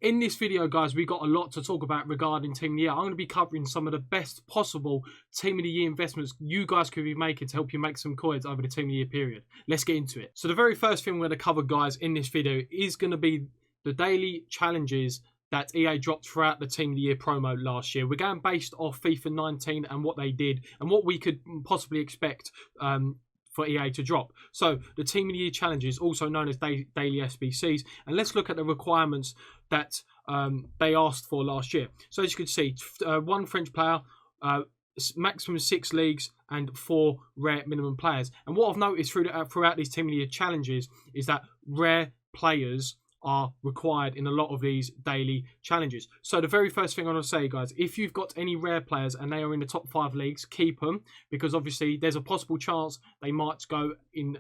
In this video, guys, we got a lot to talk about regarding Team of the Year. I'm going to be covering some of the best possible Team of the Year investments you guys could be making to help you make some coins over the Team of the Year period. Let's get into it. So the very first thing we're going to cover, guys, in this video is going to be the daily challenges that EA dropped throughout the Team of the Year promo last year. We're going based off FIFA 19 and what they did and what we could possibly expect for EA to drop. So the Team of the Year challenges, also known as daily SBCs, and let's look at the requirements that they asked for last year. So as you can see, one French player, maximum 6 leagues, and 4 rare minimum players. And what I've noticed throughout these Team of the Year challenges is that rare players are required in a lot of these daily challenges. So the very first thing I want to say, guys, if you've got any rare players and they are in the top 5 leagues, keep them, because obviously there's a possible chance they might grow in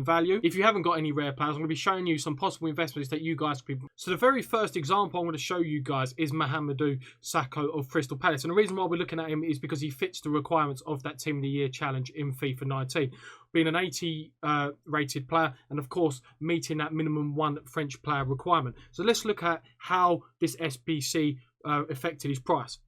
value. If you haven't got any rare players, I'm going to be showing you some possible investments that you guys could. So the very first example I'm going to show you guys is Mahamadou Sakho of Crystal Palace, and the reason why we're looking at him is because he fits the requirements of that Team of the Year challenge in FIFA 19. Being an 80 rated player, and of course meeting that minimum 1 French player requirement. So let's look at how this SBC affected his price.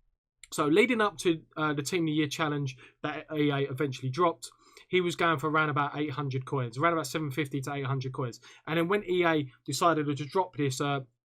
So leading up to the Team of the Year challenge that EA eventually dropped, he was going for around about 800 coins, around about 750 to 800 coins. And then when EA decided to drop this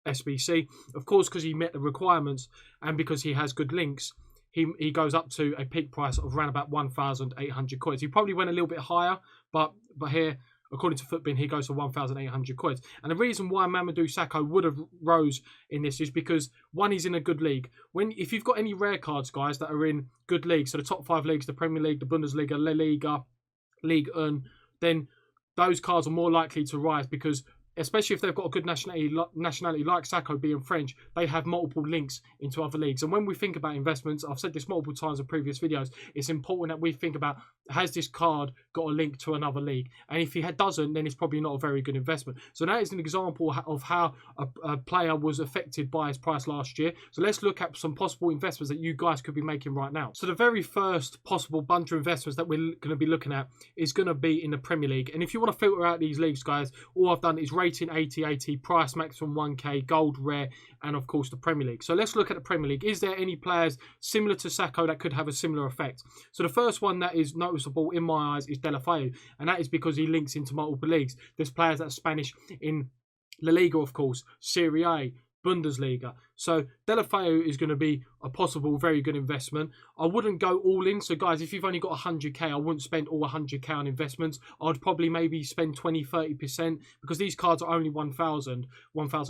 SBC, of course, because he met the requirements and because he has good links, he goes up to a peak price of around about 1,800 coins. He probably went a little bit higher, but here, according to Footbin, he goes for 1,800 coins. And the reason why Mahamadou Sakho would have rose in this is because, one, he's in a good league. If you've got any rare cards, guys, that are in good leagues, so the top 5 leagues, the Premier League, the Bundesliga, La Liga, Ligue 1, then those cards are more likely to rise because, especially if they've got a good nationality like Sakho being French, they have multiple links into other leagues. And when we think about investments, I've said this multiple times in previous videos, it's important that we think about, has this card got a link to another league? And if he doesn't, then it's probably not a very good investment. So that is an example of how a player was affected by his price last year. So let's look at some possible investments that you guys could be making right now. So the very first possible bunch of investments that we're going to be looking at is going to be in the Premier League. And if you want to filter out these leagues, guys, all I've done is rating 80-80, price maximum 1k, gold rare, and of course the Premier League. So let's look at the Premier League. Is there any players similar to Sakho that could have a similar effect? So the first one that is noticeable in my eyes is Deulofeu, and that is because he links into multiple leagues. There's players that are Spanish in La Liga, of course, Serie A, Bundesliga. So Deulofeu is going to be a possible very good investment. I wouldn't go all in. So guys, if you've only got 100k, I wouldn't spend all 100k on investments. I'd probably maybe spend 20-30% because these cards are only 1,000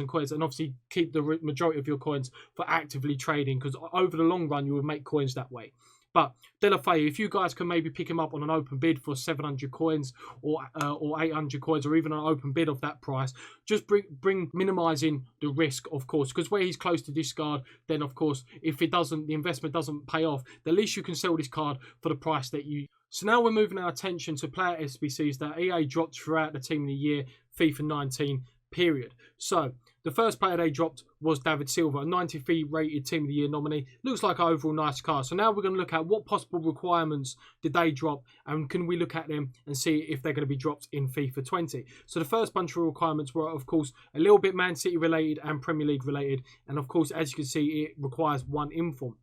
coins, and obviously keep the majority of your coins for actively trading, because over the long run you will make coins that way. But Deulofeu, if you guys can maybe pick him up on an open bid for 700 coins or 800 coins, or even an open bid of that price, just bring minimising the risk, of course, because where he's close to discard, then of course, if the investment doesn't pay off, the least you can sell this card for the price that you. So now we're moving our attention to player SBCs that EA dropped throughout the Team of the Year FIFA 19 period. So the first player they dropped was David Silva, a 93 rated Team of the Year nominee. Looks like an overall nice card. So now we're going to look at what possible requirements did they drop, and can we look at them and see if they're going to be dropped in FIFA 20. So the first bunch of requirements were, of course, a little bit Man City related and Premier League related, and of course, as you can see, it requires 1 inform,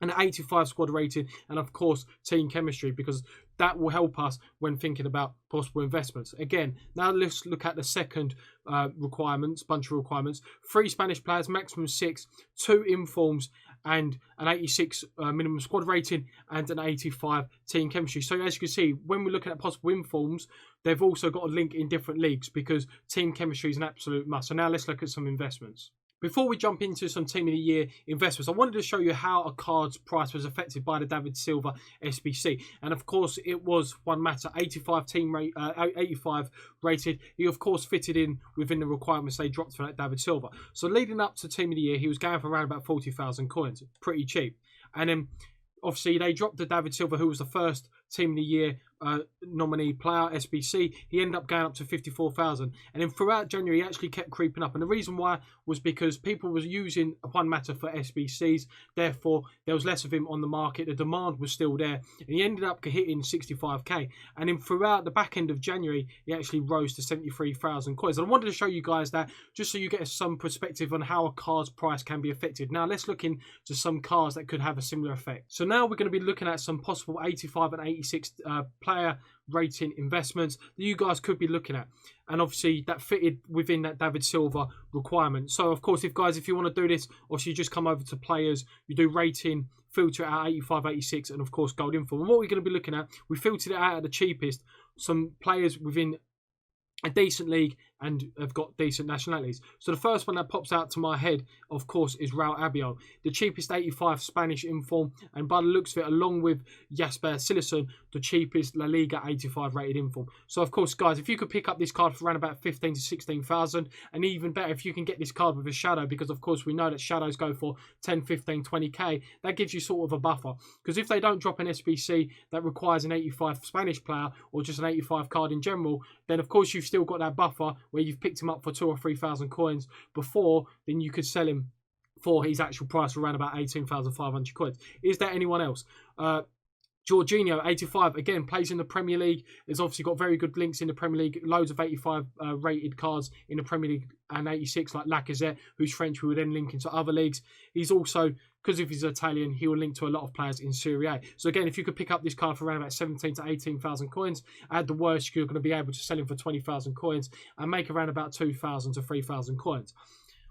an 85 squad rating, and of course team chemistry, because that will help us when thinking about possible investments. Again, now let's look at the second bunch of requirements. 3 Spanish players, maximum 6, 2 informs, and an 86 minimum squad rating, and an 85 team chemistry. So as you can see, when we're looking at possible informs, they've also got a link in different leagues because team chemistry is an absolute must. So now let's look at some investments. Before we jump into some Team of the Year investments, I wanted to show you how a card's price was affected by the David Silva SBC. And of course, it was one matter, 85 rated. He of course fitted in within the requirements they dropped for that David Silva. So leading up to Team of the Year, he was going for around about 40,000 coins, pretty cheap. And then obviously they dropped the David Silva, who was the first Team of the Year nominee player, SBC, he ended up going up to 54,000. And then throughout January, he actually kept creeping up. And the reason why was because people were using One Matter for SBCs. Therefore, there was less of him on the market. The demand was still there. And he ended up hitting 65k. And then throughout the back end of January, he actually rose to 73,000 coins. And I wanted to show you guys that just so you get some perspective on how a card's price can be affected. Now, let's look into some cards that could have a similar effect. So now we're going to be looking at some possible 85 and 86 player rating investments that you guys could be looking at, and obviously that fitted within that David Silva requirement. So of course, if you want to do this, obviously you just come over to players, you do rating, filter out 85, 86, and of course gold info. And what we're going to be looking at, we filtered it out at the cheapest, some players within a decent league and have got decent nationalities. So the first one that pops out to my head, of course, is Raul Albiol, the cheapest 85 Spanish inform, and by the looks of it, along with Jasper Cillessen, the cheapest La Liga 85 rated inform. So of course, guys, if you could pick up this card for around about 15 to 16,000, and even better if you can get this card with a shadow, because of course we know that shadows go for 10, 15, 20k, that gives you sort of a buffer. Because if they don't drop an SBC that requires an 85 Spanish player or just an 85 card in general, then of course you've still got that buffer where you've picked him up for 2,000 or 3,000 coins before, then you could sell him for his actual price around about 18,500 coins. Is there anyone else? Jorginho, 85, again, plays in the Premier League. Has obviously got very good links in the Premier League. Loads of 85 rated cards in the Premier League and 86, like Lacazette, who's French, who would then link into other leagues. He's also, because if he's Italian, he will link to a lot of players in Serie A. So again, if you could pick up this card for around about 17 to 18,000 coins, at the worst, you're going to be able to sell him for 20,000 coins and make around about 2,000 to 3,000 coins.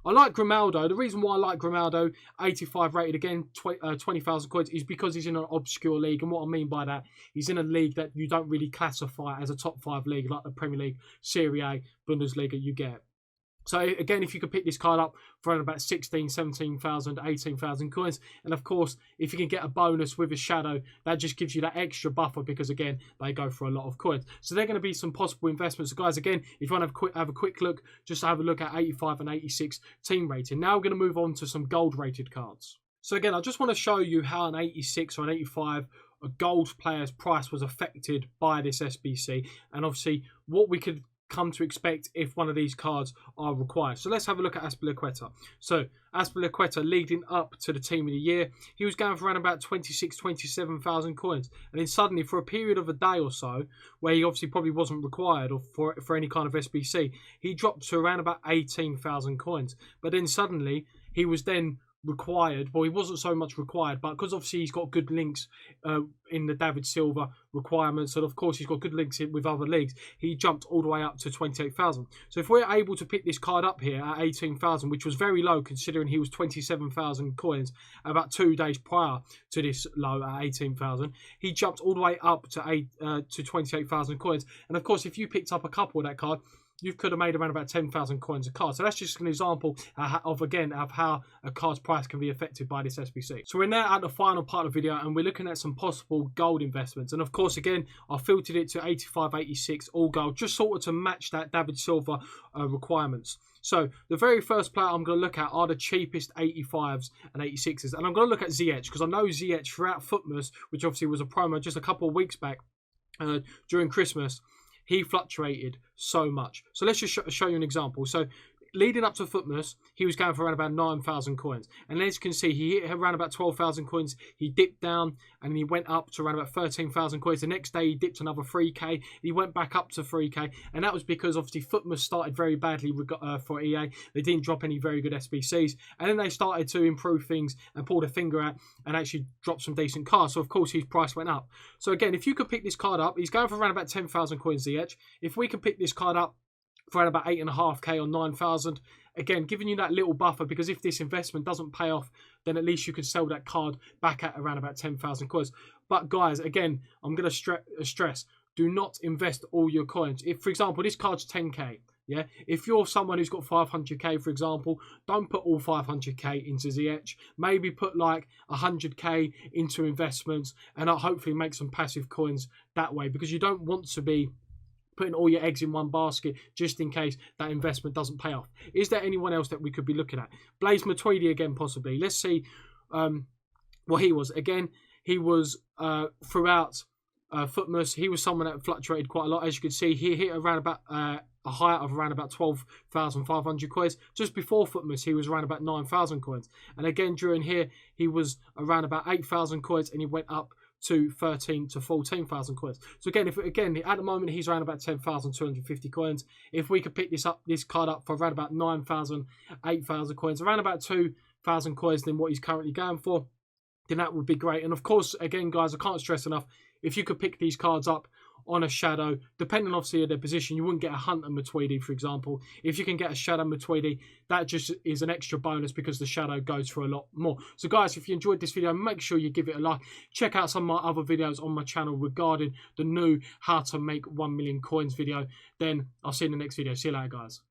I like Grimaldo. The reason why I like Grimaldo, 85 rated, again, 20,000 coins, is because he's in an obscure league. And what I mean by that, he's in a league that you don't really classify as a top 5 league, like the Premier League, Serie A, Bundesliga, you get. So again, if you could pick this card up for around about 16, 17,000, 18,000 coins, and of course, if you can get a bonus with a shadow, that just gives you that extra buffer, because again, they go for a lot of coins. So they're going to be some possible investments. So guys, again, if you want to have a quick look, just have a look at 85 and 86 team rating. Now we're going to move on to some gold rated cards. So again, I just want to show you how an 86 or an 85 a gold player's price was affected by this SBC, and obviously what we could come to expect if one of these cards are required. So let's have a look at Azpilicueta. So Azpilicueta, leading up to the team of the year, he was going for around about 26, 27,000 coins, and then suddenly for a period of a day or so, where he obviously probably wasn't required or for any kind of SBC, he dropped to around about 18,000 coins. But then suddenly he was then required. Well, he wasn't so much required, but because obviously he's got good links in the David Silva requirements, and of course he's got good links with other leagues, he jumped all the way up to 28,000. So if we're able to pick this card up here at 18,000, which was very low considering he was 27,000 coins about 2 days prior to this low at 18,000, he jumped all the way up to 28,000 coins. And of course, if you picked up a couple of that card, you could have made around about 10,000 coins a card. So that's just an example of how a card's price can be affected by this SBC. So we're now at the final part of the video, and we're looking at some possible gold investments. And of course, again, I filtered it to 85, 86, all gold, just sort of to match that David Silva requirements. So the very first player I'm going to look at are the cheapest 85s and 86s. And I'm going to look at Ziyech, because I know Ziyech throughout Footmas, which obviously was a promo just a couple of weeks back during Christmas, he fluctuated so much. So let's just show you an example. So leading up to Footmas, he was going for around about 9,000 coins. And as you can see, he hit around about 12,000 coins. He dipped down and he went up to around about 13,000 coins. The next day, he dipped another 3k. He went back up to 3k. And that was because obviously Footmas started very badly for EA. They didn't drop any very good SBCs. And then they started to improve things and pull their finger out and actually drop some decent cards. So of course, his price went up. So again, if you could pick this card up, he's going for around about 10,000 coins Ziyech. If we can pick this card up for around about 8.5k or 9,000, again, giving you that little buffer, because if this investment doesn't pay off, then at least you could sell that card back at around about 10,000 coins. But guys, again, I'm going to stress, do not invest all your coins. If, for example, this card's 10k, yeah, if you're someone who's got 500k, for example, don't put all 500k into Ziyech. Maybe put like 100k into investments, and I'll hopefully make some passive coins that way, because you don't want to be putting all your eggs in one basket just in case that investment doesn't pay off. Is there anyone else that we could be looking at? Blaise Matuidi again, possibly. Let's see what he was. Again, he was throughout Footmus, he was someone that fluctuated quite a lot. As you can see, he hit around about a height of around about 12,500 coins. Just before Footmus, he was around about 9,000 coins. And again, during here, he was around about 8,000 coins, and he went up to 13 to 14,000 coins. So again, at the moment he's around about 10,250 coins. If we could pick this card up for around about 9,000, 8,000 coins, around about 2,000 coins than what he's currently going for, then that would be great. And of course, again, guys, I can't stress enough, if you could pick these cards up on a shadow, depending obviously on their position, you wouldn't get a Hunter Matuidi, for example. If you can get a Shadow Matuidi, that just is an extra bonus because the shadow goes for a lot more. So guys, if you enjoyed this video, make sure you give it a like. Check out some of my other videos on my channel regarding the new how to make 1 million coins video. Then I'll see you in the next video. See you later, guys.